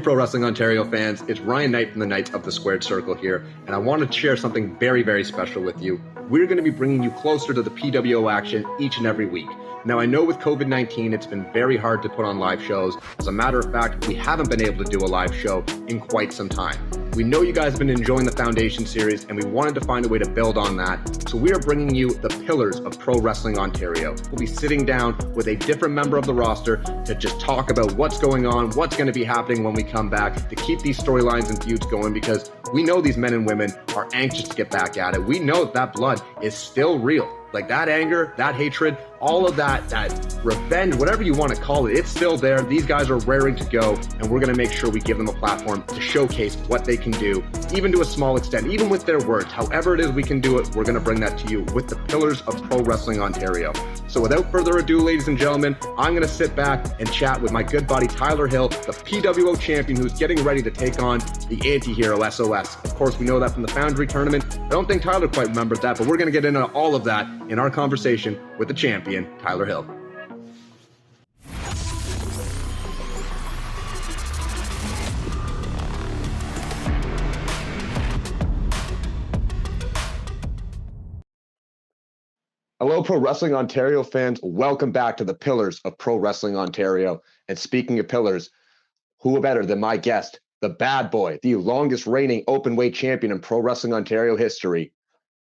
Pro Wrestling Ontario fans, it's Ryan Knight from the Knights of the Squared Circle here, and I want to share something very, very special with you. We're going to be bringing you closer to the PWO action each and every week. Now, I know with COVID-19, it's been very hard to put on live shows. As a matter of fact, we haven't been able to do a live show in quite some time. We know you guys have been enjoying the Foundation series, and we wanted to find a way to build on that. So we are bringing you the pillars of Pro Wrestling Ontario. We'll be sitting down with a different member of the roster to just talk about what's going on, what's going to be happening when we come back, to keep these storylines and feuds going, because we know these men and women are anxious to get back at it. We know that blood is still real. Like that anger, that hatred, all of that revenge, whatever you want to call it, it's still there. These guys are raring to go, and we're going to make sure we give them a platform to showcase what they can do, even to a small extent, even with their words. However it is we can do it, we're going to bring that to you with the pillars of Pro Wrestling Ontario. So without further ado, ladies and gentlemen, I'm going to sit back and chat with my good buddy Tyler Hill, the PWO champion, who's getting ready to take on the anti-hero SOS. Of course, we know that from the Foundry tournament. I don't think Tyler quite remembers that, but we're going to get into all of that in our conversation with the champion, Tyler Hill. Hello, Pro Wrestling Ontario fans. Welcome back to the Pillars of Pro Wrestling Ontario. And speaking of pillars, who better than my guest, the bad boy, the longest reigning OpenWeight champion in Pro Wrestling Ontario history,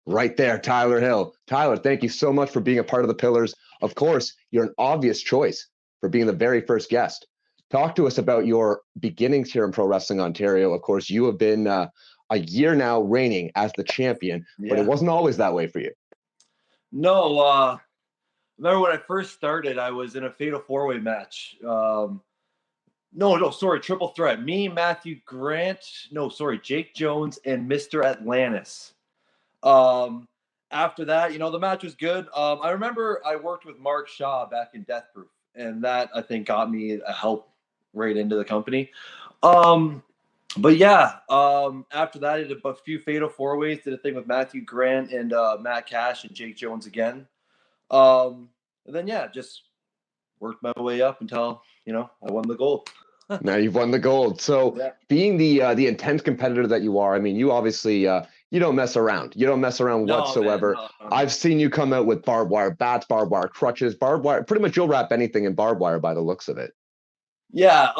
right there, Tyler Hill. Tyler, thank you so much for being a part of the Pillars. Of course, you're an obvious choice for being the very first guest. Talk to us about your beginnings here in Pro Wrestling Ontario. Of course, you have been a year now reigning as the champion, but it wasn't always that way for you. No, remember when I first started, I was in a fatal four-way match. Triple threat. Me, Matthew Grant, Jake Jones, and Mr. Atlantis. After that, the match was good. I remember I worked with Mark Shaw back in Death Proof, and that, I think, got me a help right into the company. After that, I did a few fatal four-ways, did a thing with Matthew Grant and Matt Cash and Jake Jones again. Just worked my way up until, I won the gold. Now you've won the gold. So being the intense competitor that you are, I mean, you obviously, you don't mess around. You don't mess around whatsoever. Man, no. I've seen you come out with barbed wire bats, barbed wire crutches, barbed wire. Pretty much you'll wrap anything in barbed wire by the looks of it. Yeah.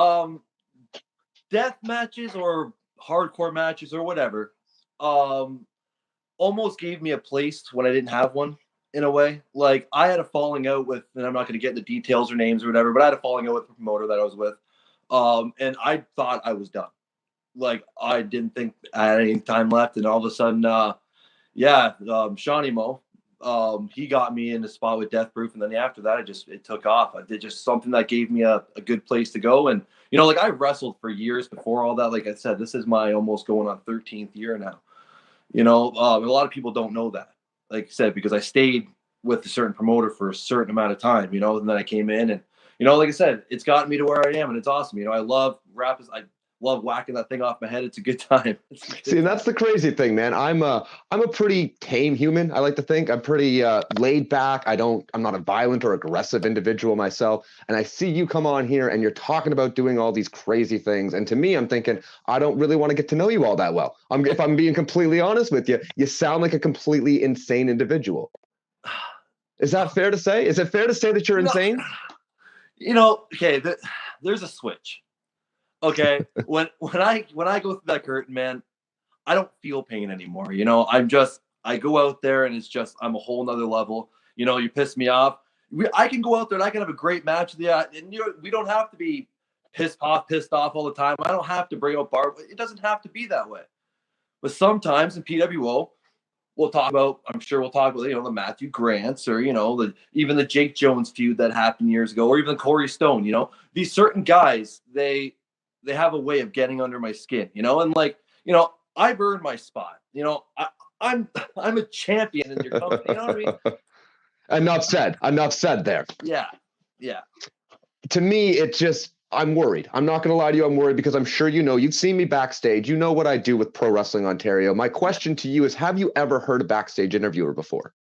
Death matches or hardcore matches or whatever, almost gave me a place when I didn't have one, in a way. Like, I had a falling out with, and I'm not going to get the details or names or whatever, but I had a falling out with the promoter that I was with. And I thought I was done. Like, I didn't think I had any time left. And all of a sudden, Shawnee Mo, he got me in the spot with Death Proof. And then after that, it took off. I did just something that gave me a good place to go. And, I wrestled for years before all that. Like I said, this is my almost going on 13th year now. A lot of people don't know that, like I said, because I stayed with a certain promoter for a certain amount of time, and then I came in and, like I said, it's gotten me to where I am, and it's awesome. I love rap. I love whacking that thing off my head. It's a good time. See, and that's the crazy thing, man. I'm a pretty tame human. I like to think I'm pretty laid back. I'm not a violent or aggressive individual myself. And I see you come on here and you're talking about doing all these crazy things. And to me, I'm thinking, I don't really want to get to know you all that well. If I'm being completely honest with you, you sound like a completely insane individual. Is that fair to say? Is it fair to say that you're insane? Okay, there's a switch. Okay, when I go through that curtain, man, I don't feel pain anymore. I go out there and it's just, I'm a whole nother level. You piss me off. I can go out there and I can have a great match. And we don't have to be pissed off all the time. I don't have to bring up Barb. It doesn't have to be that way. But sometimes in PWO, I'm sure we'll talk about, the Matthew Grants or, even the Jake Jones feud that happened years ago, or even Corey Stone, these certain guys, they have a way of getting under my skin, and I've earned my spot. I'm a champion in your company. You know what I mean? Enough said there. Yeah. To me, it's just, I'm worried. I'm not going to lie to you. I'm worried because I'm sure you've seen me backstage. You know what I do with Pro Wrestling Ontario. My question to you is, have you ever heard a backstage interviewer before?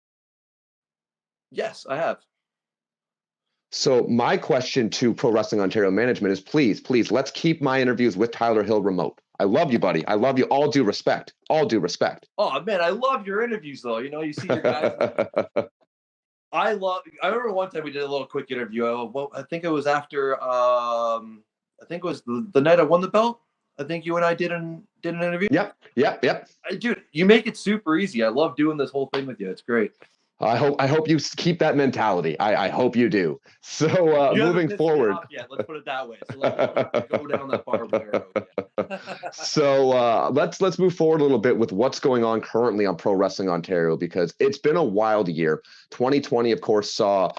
Yes, I have. So my question to Pro Wrestling Ontario management is please, let's keep my interviews with Tyler Hill remote. I love you, buddy. I love you. All due respect. All due respect. Oh man, I love your interviews though. You know, you see your guys. I remember one time we did a little quick interview. I think it was after I think it was the night I won the belt. I think you and I did an interview. Yep. Dude, you make it super easy. I love doing this whole thing with you. It's great. I hope you keep that mentality. I hope you do. So moving forward. Let's put it that way. So let's go down that barbed wire road. So let's move forward a little bit with what's going on currently on Pro Wrestling Ontario, because it's been a wild year. 2020, of course, saw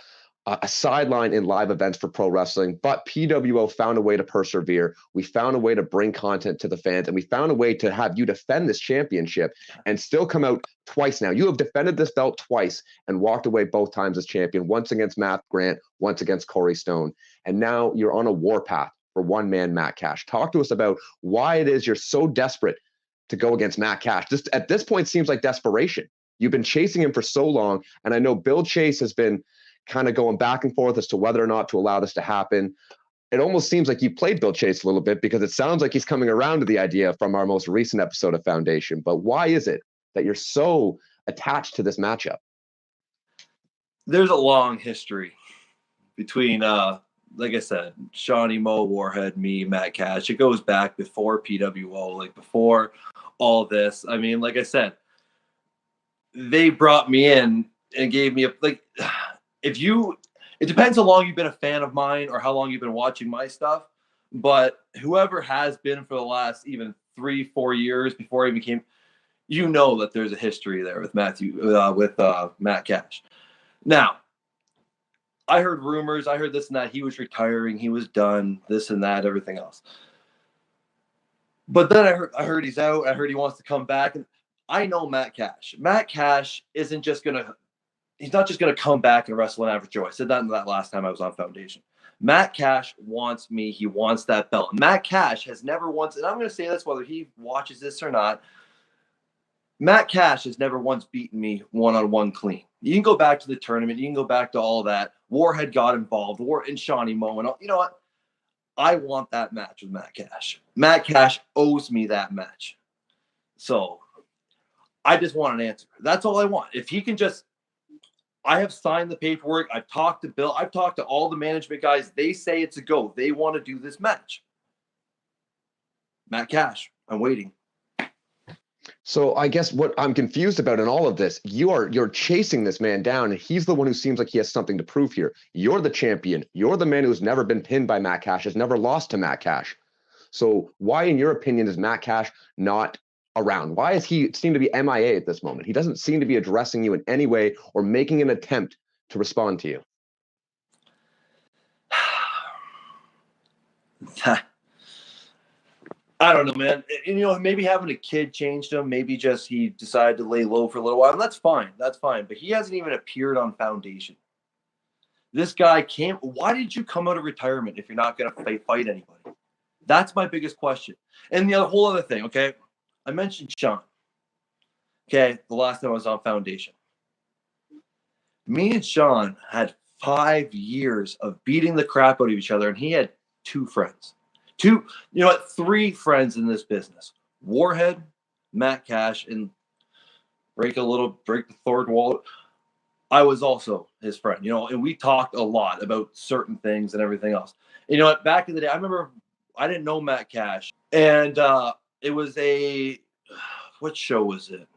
a sideline in live events for pro wrestling, but PWO found a way to persevere. We found a way to bring content to the fans, and we found a way to have you defend this championship and still come out twice now. You have defended this belt twice and walked away both times as champion, once against Matt Grant, once against Corey Stone. And now you're on a warpath for one-man Matt Cash. Talk to us about why it is you're so desperate to go against Matt Cash. This, at this point, seems like desperation. You've been chasing him for so long, and I know Bill Chase has been kind of going back and forth as to whether or not to allow this to happen. It almost seems like you played Bill Chase a little bit, because it sounds like he's coming around to the idea from our most recent episode of Foundation. But why is it that you're so attached to this matchup? There's a long history between, like I said, Shawnee Mo, Warhead, me, Matt Cash. It goes back before PWO, like before all this. I mean, like I said, they brought me in and gave me it depends how long you've been a fan of mine or how long you've been watching my stuff. But whoever has been for the last even 3-4 years before I became, you know that there's a history there with Matt Cash. Now, I heard rumors. I heard this and that. He was retiring. He was done. This and that. Everything else. But then I heard he's out. I heard he wants to come back. And I know Matt Cash. Matt Cash isn't just gonna. He's not just gonna come back and wrestle an average Joe. I said that last time I was on Foundation. Matt Cash wants me. He wants that belt. Matt Cash has never once, and I'm going to say this whether he watches this or not. Matt Cash has never once beaten me one-on-one clean. You can go back to the tournament. You can go back to all that. Warhead got involved. And Shawnee Mo. And all, you know what? I want that match with Matt Cash. Matt Cash owes me that match. So I just want an answer. That's all I want. If he can just, I have signed the paperwork. I've talked to Bill. I've talked to all the management guys. They say it's a go. They want to do this match. Matt Cash, I'm waiting. So I guess what I'm confused about in all of this, you're chasing this man down, and he's the one who seems like he has something to prove here. You're the champion. You're the man who's never been pinned by Matt Cash, has never lost to Matt Cash. So why, in your opinion, is Matt Cash not around? Why does he seem to be MIA at this moment? He doesn't seem to be addressing you in any way or making an attempt to respond to you. I don't know, man. And, you know, maybe having a kid changed him. Maybe just he decided to lay low for a little while. And that's fine. That's fine. But he hasn't even appeared on Foundation. This guy can't. Why did you come out of retirement if you're not going to fight anybody? That's my biggest question. And the whole other thing, okay? I mentioned Sean. Okay, the last time I was on Foundation. Me and Sean had 5 years of beating the crap out of each other, and he had 2 friends. 3 friends in this business. Warhead, Matt Cash, and break the third wall. I was also his friend, and we talked a lot about certain things and everything else. And, you know what? Back in the day, I remember I didn't know Matt Cash, and it was what show was it?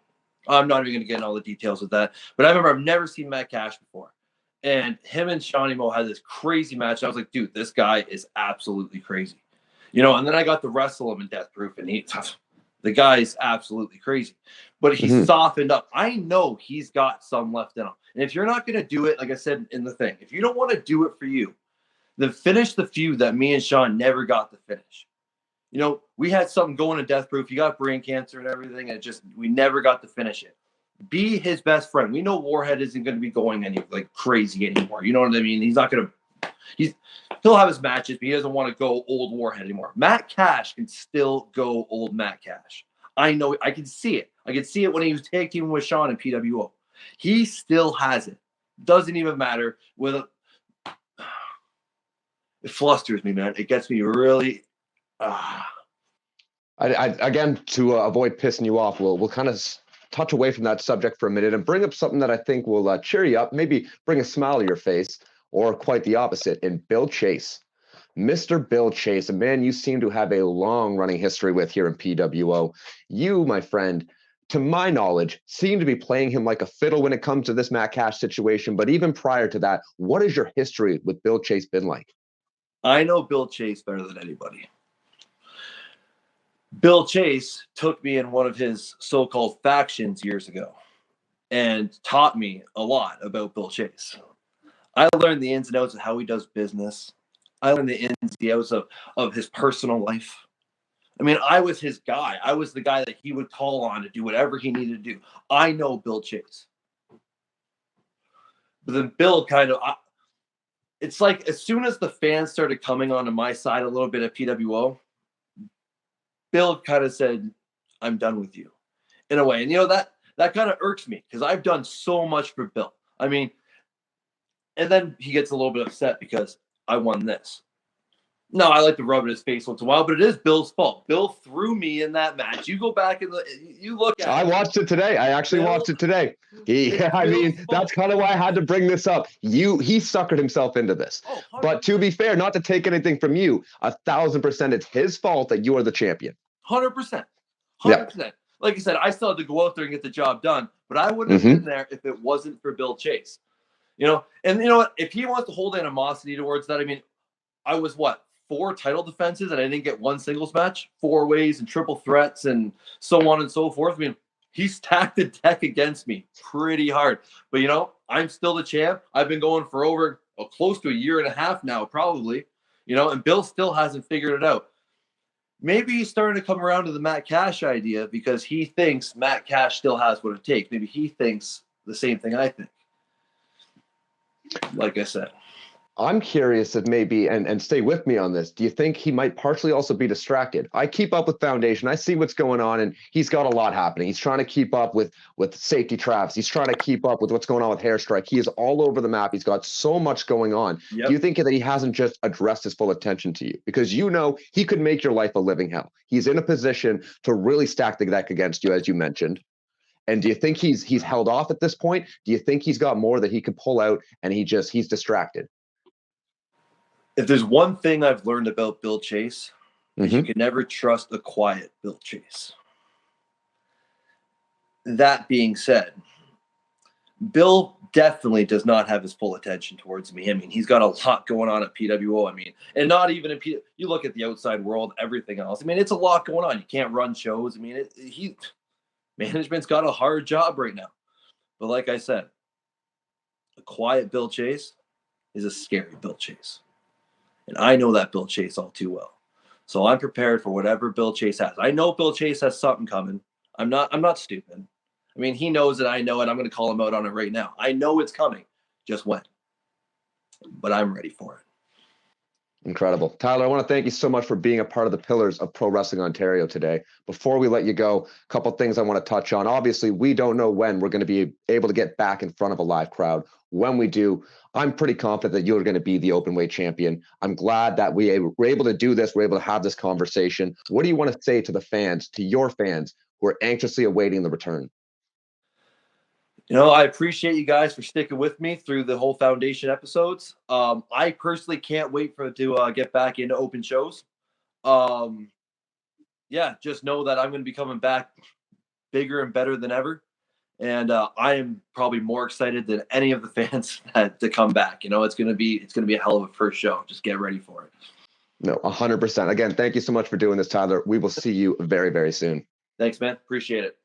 I'm not even going to get into all the details of that, but I remember I've never seen Matt Cash before. And him and Shawnee Mo had this crazy match. I was like, dude, this guy is absolutely crazy. And then I got to wrestle him in Death Proof, and the guy's absolutely crazy. But he's softened up. I know he's got some left in him. And if you're not going to do it, like I said in the thing, if you don't want to do it for you, then finish the feud that me and Sean never got to finish. We had something going in Death Proof. He got brain cancer and everything, and we never got to finish it. Be his best friend. We know Warhead isn't going to be going any crazy anymore. You know what I mean? He's not going to. He'll have his matches, but he doesn't want to go old Warhead anymore. Matt Cash can still go old Matt Cash. I know. I can see it. I can see it when he was tag teaming with Sean in PWO. He still has it. Doesn't even matter It flusters me, man. It gets me really. Again, to avoid pissing you off, we'll kind of touch away from that subject for a minute and bring up something that I think will cheer you up, maybe bring a smile to your face, or quite the opposite, in Bill Chase. Mr. Bill Chase, a man you seem to have a long-running history with here in PWO. You, my friend, to my knowledge, seem to be playing him like a fiddle when it comes to this Matt Cash situation. But even prior to that, what has your history with Bill Chase been like? I know Bill Chase better than anybody. Bill Chase took me in one of his so-called factions years ago and taught me a lot about Bill Chase. I learned the ins and outs of how he does business. I learned the ins and the outs of his personal life. I mean, I was his guy. I was the guy that he would call on to do whatever he needed to do. I know Bill Chase. But then Bill it's like as soon as the fans started coming onto my side a little bit at PWO, Bill kind of said, I'm done with you in a way. And, that kind of irks me because I've done so much for Bill. I mean, and then he gets a little bit upset because I won this. No, I like to rub it in his face once in a while, but it is Bill's fault. Bill threw me in that match. You go back and you look at it. I watched it today. I actually watched it today. That's kind of why I had to bring this up. He suckered himself into this. Oh, but to be fair, not to take anything from you, 1,000% it's his fault that you are the champion. 100%. 100%. Yeah. Like I said, I still had to go out there and get the job done, but I wouldn't have been there if it wasn't for Bill Chase. And you know what? If he wants to hold animosity towards that, I mean, I was 4 title defenses and I didn't get one singles match, 4 ways and triple threats and so on and so forth. I mean, he stacked the deck against me pretty hard. But, I'm still the champ. I've been going for over close to a year and a half now, probably, and Bill still hasn't figured it out. Maybe he's starting to come around to the Matt Cash idea because he thinks Matt Cash still has what it takes. Maybe he thinks the same thing I think. Like I said. I'm curious if maybe, and stay with me on this, do you think he might partially also be distracted? I keep up with Foundation. I see what's going on, and he's got a lot happening. He's trying to keep up with safety traps. He's trying to keep up with what's going on with Hairstrike. He is all over the map. He's got so much going on. Yep. Do you think that he hasn't just addressed his full attention to you? Because he could make your life a living hell. He's in a position to really stack the deck against you, as you mentioned. And do you think he's held off at this point? Do you think he's got more that he could pull out, and he's distracted? If there's one thing I've learned about Bill Chase, is you can never trust a quiet Bill Chase. That being said, Bill definitely does not have his full attention towards me. I mean, he's got a lot going on at PWO. I mean, and not even in PWO. You look at the outside world, everything else. I mean, it's a lot going on. You can't run shows. I mean, management's got a hard job right now. But like I said, a quiet Bill Chase is a scary Bill Chase. And I know that Bill Chase all too well. So I'm prepared for whatever Bill Chase has. I know Bill Chase has something coming. I'm not stupid. I mean, he knows that I know it. I'm going to call him out on it right now. I know it's coming. Just when. But I'm ready for it. Incredible. Tyler, I want to thank you so much for being a part of the pillars of Pro Wrestling Ontario today. Before we let you go, a couple of things I want to touch on. Obviously, we don't know when we're going to be able to get back in front of a live crowd. When we do, I'm pretty confident that you're going to be the OpenWeight champion. I'm glad that we were able to do this. We're able to have this conversation. What do you want to say to the fans, to your fans who are anxiously awaiting the return? I appreciate you guys for sticking with me through the whole Foundation episodes. I personally can't wait to get back into open shows. Just know that I'm going to be coming back bigger and better than ever. And I am probably more excited than any of the fans to come back. It's going to be a hell of a first show. Just get ready for it. No, 100%. Again, thank you so much for doing this, Tyler. We will see you very, very soon. Thanks, man. Appreciate it.